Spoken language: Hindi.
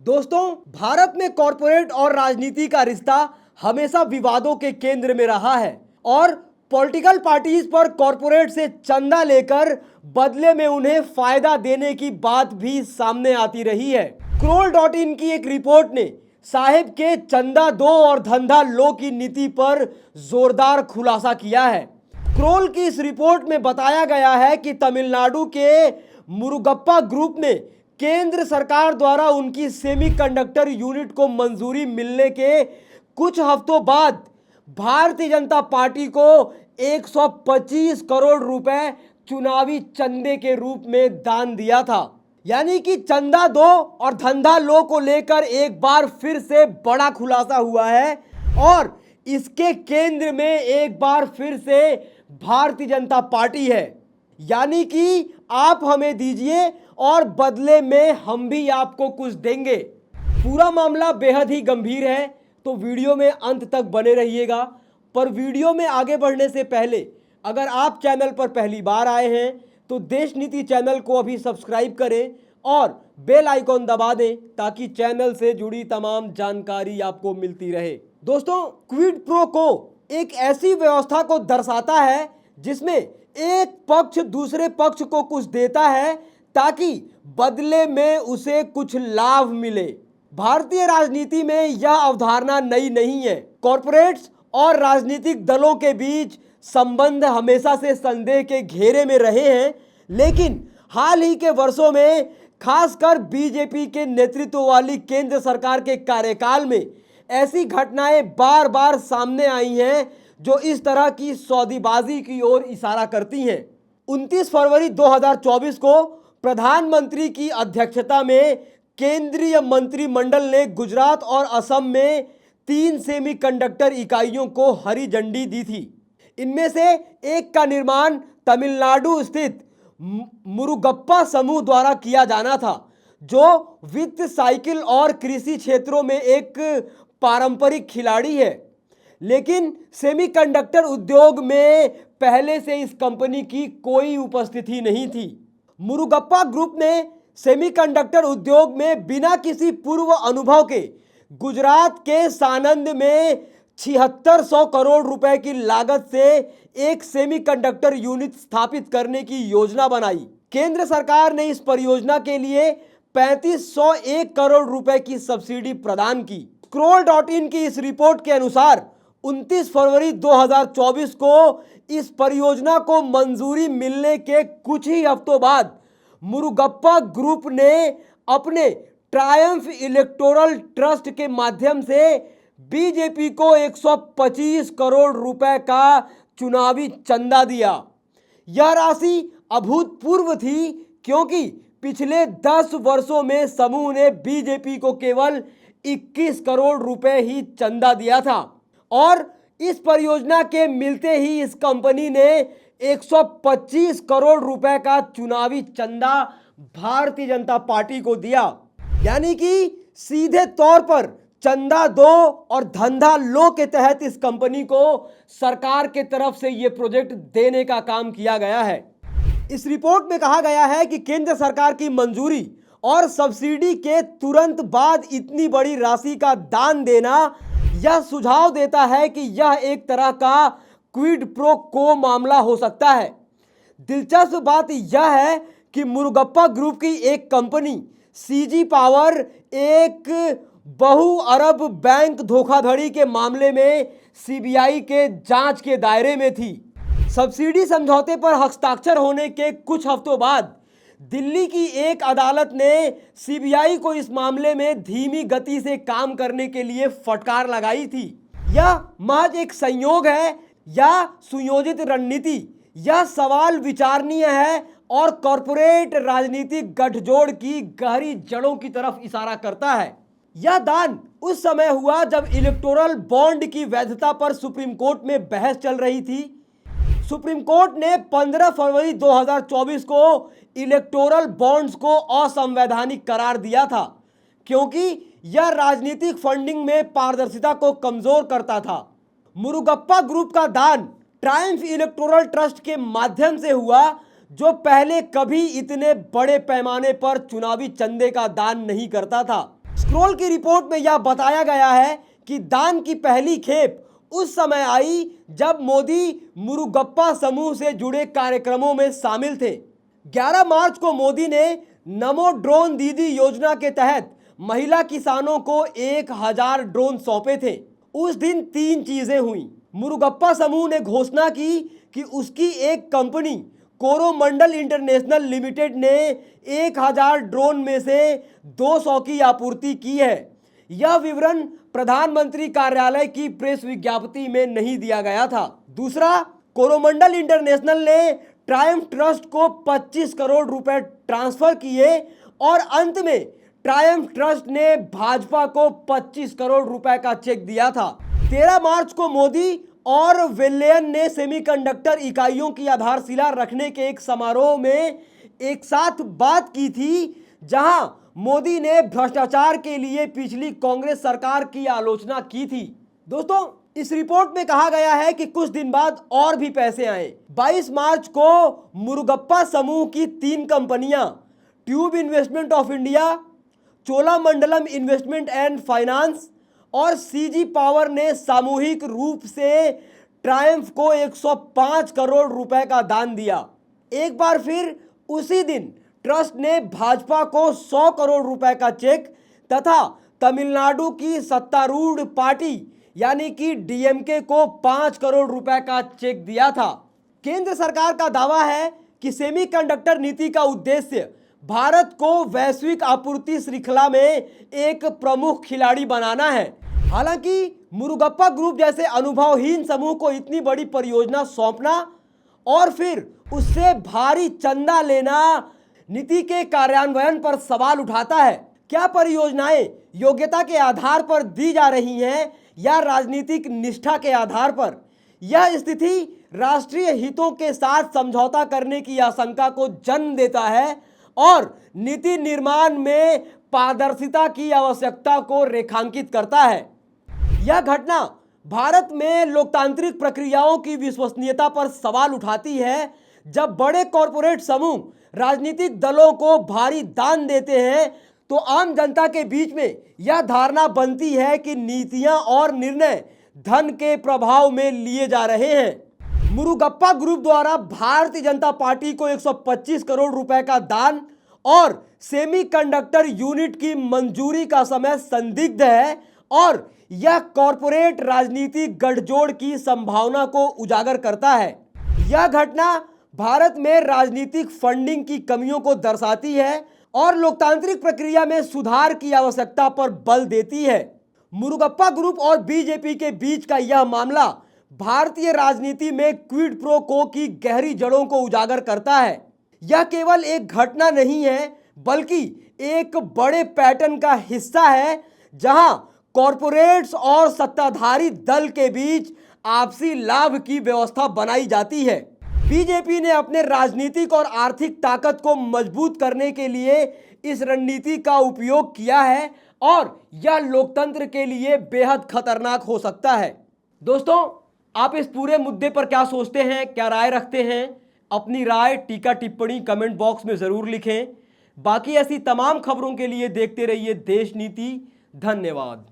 दोस्तों, भारत में कॉरपोरेट और राजनीति का रिश्ता हमेशा विवादों के केंद्र में रहा है और पॉलिटिकल पार्टीज पर कॉरपोरेट से चंदा लेकर बदले में उन्हें फायदा देने की बात भी सामने आती रही है। Scroll.in की एक रिपोर्ट ने साहिब के चंदा दो और धंधा लो की नीति पर जोरदार खुलासा किया है। स्क्रोल की इस रिपोर्ट में बताया गया है कि तमिलनाडु के मुरुगप्पा ग्रुप ने केंद्र सरकार द्वारा उनकी सेमीकंडक्टर यूनिट को मंजूरी मिलने के कुछ हफ्तों बाद भारतीय जनता पार्टी को 125 करोड़ रुपए चुनावी चंदे के रूप में दान दिया था। यानी कि चंदा दो और धंधा लो को लेकर एक बार फिर से बड़ा खुलासा हुआ है और इसके केंद्र में एक बार फिर से भारतीय जनता पार्टी है। यानी कि आप हमें दीजिए और बदले में हम भी आपको कुछ देंगे। पूरा मामला बेहद ही गंभीर है, तो वीडियो में अंत तक बने रहिएगा। पर वीडियो में आगे बढ़ने से पहले अगर आप चैनल पर पहली बार आए हैं तो देश नीति चैनल को अभी सब्सक्राइब करें और बेल आइकॉन दबा दें ताकि चैनल से जुड़ी तमाम जानकारी आपको मिलती रहे। दोस्तों, क्विड प्रो को एक ऐसी व्यवस्था को दर्शाता है जिसमें एक पक्ष दूसरे पक्ष को कुछ देता है ताकि बदले में उसे कुछ लाभ मिले। भारतीय राजनीति में यह अवधारणा नई नहीं है। कॉरपोरेट्स और राजनीतिक दलों के बीच संबंध हमेशा से संदेह के घेरे में रहे हैं, लेकिन हाल ही के वर्षों में खासकर बीजेपी के नेतृत्व वाली केंद्र सरकार के कार्यकाल में ऐसी घटनाएं बार बार सामने आई हैं जो इस तरह की सौदेबाजी की ओर इशारा करती हैं। 29 फरवरी 2024 को प्रधानमंत्री की अध्यक्षता में केंद्रीय मंत्रिमंडल ने गुजरात और असम में 3 सेमीकंडक्टर इकाइयों को हरी झंडी दी थी। इनमें से एक का निर्माण तमिलनाडु स्थित मुरुगप्पा समूह द्वारा किया जाना था, जो वित्त, साइकिल और कृषि क्षेत्रों में एक पारंपरिक खिलाड़ी है। लेकिन सेमीकंडक्टर उद्योग में पहले से इस कंपनी की कोई उपस्थिति नहीं थी। मुरुगप्पा ग्रुप ने सेमीकंडक्टर उद्योग में बिना किसी पूर्व अनुभव के गुजरात के सानंद में 7600 करोड़ रुपए की लागत से एक सेमीकंडक्टर यूनिट स्थापित करने की योजना बनाई। केंद्र सरकार ने इस परियोजना के लिए 3501 करोड़ रुपए की सब्सिडी प्रदान की। Scroll.in की इस रिपोर्ट के अनुसार 29 फरवरी 2024 को इस परियोजना को मंजूरी मिलने के कुछ ही हफ्तों बाद मुरुगप्पा ग्रुप ने अपने ट्रायम्फ इलेक्टोरल ट्रस्ट के माध्यम से बीजेपी को 125 करोड़ रुपए का चुनावी चंदा दिया। यह राशि अभूतपूर्व थी क्योंकि पिछले 10 वर्षों में समूह ने बीजेपी को केवल 21 करोड़ रुपए ही चंदा दिया था और इस परियोजना के मिलते ही इस कंपनी ने 125 करोड़ रुपए का चुनावी चंदा भारतीय जनता पार्टी को दिया। यानी कि सीधे तौर पर चंदा दो और धंधा लो के तहत इस कंपनी को सरकार के तरफ से यह प्रोजेक्ट देने का काम किया गया है। इस रिपोर्ट में कहा गया है कि केंद्र सरकार की मंजूरी और सब्सिडी के तुरंत बाद इतनी बड़ी राशि का दान देना यह सुझाव देता है कि यह एक तरह का क्विड प्रो को मामला हो सकता है। दिलचस्प बात यह है कि मुरुगप्पा ग्रुप की एक कंपनी सीजी पावर एक बहु अरब बैंक धोखाधड़ी के मामले में सीबीआई के जांच के दायरे में थी। सब्सिडी समझौते पर हस्ताक्षर होने के कुछ हफ्तों बाद दिल्ली की एक अदालत ने सीबीआई को इस मामले में धीमी गति से काम करने के लिए फटकार लगाई थी। यह महज एक संयोग है या सुयोजित रणनीति, यह सवाल विचारणीय है और कॉरपोरेट राजनीतिक गठजोड़ की गहरी जड़ों की तरफ इशारा करता है। यह दान उस समय हुआ जब इलेक्टोरल बॉन्ड की वैधता पर सुप्रीम कोर्ट में बहस चल रही थी। सुप्रीम कोर्ट ने 15 फरवरी 2024 को इलेक्टोरल बॉन्ड्स को असंवैधानिक करार दिया था क्योंकि यह राजनीतिक फंडिंग में पारदर्शिता को कमजोर करता था। मुरुगप्पा ग्रुप का दान ट्रायम्फ इलेक्टोरल ट्रस्ट के माध्यम से हुआ, जो पहले कभी इतने बड़े पैमाने पर चुनावी चंदे का दान नहीं करता था। स्क्रोल की रिपोर्ट में यह बताया गया है कि दान की पहली खेप उस समय आई जब मोदी मुरुगप्पा समूह से जुड़े कार्यक्रमों में शामिल थे। 11 मार्च को मोदी ने नमो ड्रोन दीदी योजना के तहत महिला किसानों को 1000 ड्रोन सौंपे थे। उस दिन 3 चीजें हुई। मुरुगप्पा समूह ने घोषणा की कि उसकी एक कंपनी कोरोमंडल इंटरनेशनल लिमिटेड ने 1000 ड्रोन में से 200 की आपूर्ति की है। यह विवरण प्रधानमंत्री कार्यालय की प्रेस विज्ञप्ति में नहीं दिया गया था। दूसरा, कोरोमंडल इंटरनेशनल ने ट्रायम्फ ट्रस्ट को 25 करोड़ रुपए ट्रांसफर किए और अंत में ट्रायम्फ ट्रस्ट ने भाजपा को 25 करोड़ रुपए का चेक दिया था। 13 मार्च को मोदी और वेल्लेयन ने सेमीकंडक्टर इकाइयों की आधारशिला रखने के एक समारोह में एक साथ बात की थी, जहां मोदी ने भ्रष्टाचार के लिए पिछली कांग्रेस सरकार की आलोचना की थी। दोस्तों, इस रिपोर्ट में कहा गया है कि कुछ दिन बाद और भी पैसे आए। 22 मार्च को मुरुगप्पा समूह की 3 कंपनियां tube investment of India, Cholamandalam investment and finance और सीजी पावर ने सामूहिक रूप से ट्रायम्फ को 105 करोड़ रुपए का दान दिया। एक बार फिर उसी दिन ट्रस्ट ने भाजपा को 100 करोड़ रुपए का चेक तथा तमिलनाडु की सत्तारूढ़ पार्टी यानी कि डीएमके को 5 करोड़ रुपए का चेक दिया था। केंद्र सरकार का दावा है कि सेमीकंडक्टर नीति का उद्देश्य भारत को वैश्विक आपूर्ति श्रृंखला में एक प्रमुख खिलाड़ी बनाना है। हालांकि मुरुगप्पा ग्रुप जैसे अनुभवहीन समूह को इतनी बड़ी परियोजना सौंपना और फिर उससे भारी चंदा लेना नीति के कार्यान्वयन पर सवाल उठाता है। क्या परियोजनाएं योग्यता के आधार पर दी जा रही हैं या राजनीतिक निष्ठा के आधार पर? यह स्थिति राष्ट्रीय हितों के साथ समझौता करने की आशंका को जन्म देता है और नीति निर्माण में पारदर्शिता की आवश्यकता को रेखांकित करता है। यह घटना भारत में लोकतांत्रिक प्रक्रियाओं की विश्वसनीयता पर सवाल उठाती है, जब बड़े कॉरपोरेट समूह राजनीतिक दलों को भारी दान देते हैं तो आम जनता के बीच में यह धारणा बनती है कि नीतियां और निर्णय धन के प्रभाव में लिए जा रहे हैं। मुरुगप्पा ग्रुप द्वारा भारतीय जनता पार्टी को 125 करोड़ रुपए का दान और सेमीकंडक्टर यूनिट की मंजूरी का समय संदिग्ध है और यह कॉरपोरेट राजनीतिक गठजोड़ की संभावना को उजागर करता है। यह घटना भारत में राजनीतिक फंडिंग की कमियों को दर्शाती है और लोकतांत्रिक प्रक्रिया में सुधार की आवश्यकता पर बल देती है। मुरुगप्पा ग्रुप और बीजेपी के बीच का यह मामला भारतीय राजनीति में क्विड प्रो को की गहरी जड़ों को उजागर करता है। यह केवल एक घटना नहीं है, बल्कि एक बड़े पैटर्न का हिस्सा है, जहां कॉरपोरेट्स और सत्ताधारी दल के बीच आपसी लाभ की व्यवस्था बनाई जाती है। बीजेपी ने अपने राजनीतिक और आर्थिक ताकत को मजबूत करने के लिए इस रणनीति का उपयोग किया है और यह लोकतंत्र के लिए बेहद खतरनाक हो सकता है। दोस्तों, आप इस पूरे मुद्दे पर क्या सोचते हैं, क्या राय रखते हैं? अपनी राय, टीका, टिप्पणी कमेंट बॉक्स में जरूर लिखें। बाकी ऐसी तमाम खबरों के लिए देखते रहिए देश नीति। धन्यवाद।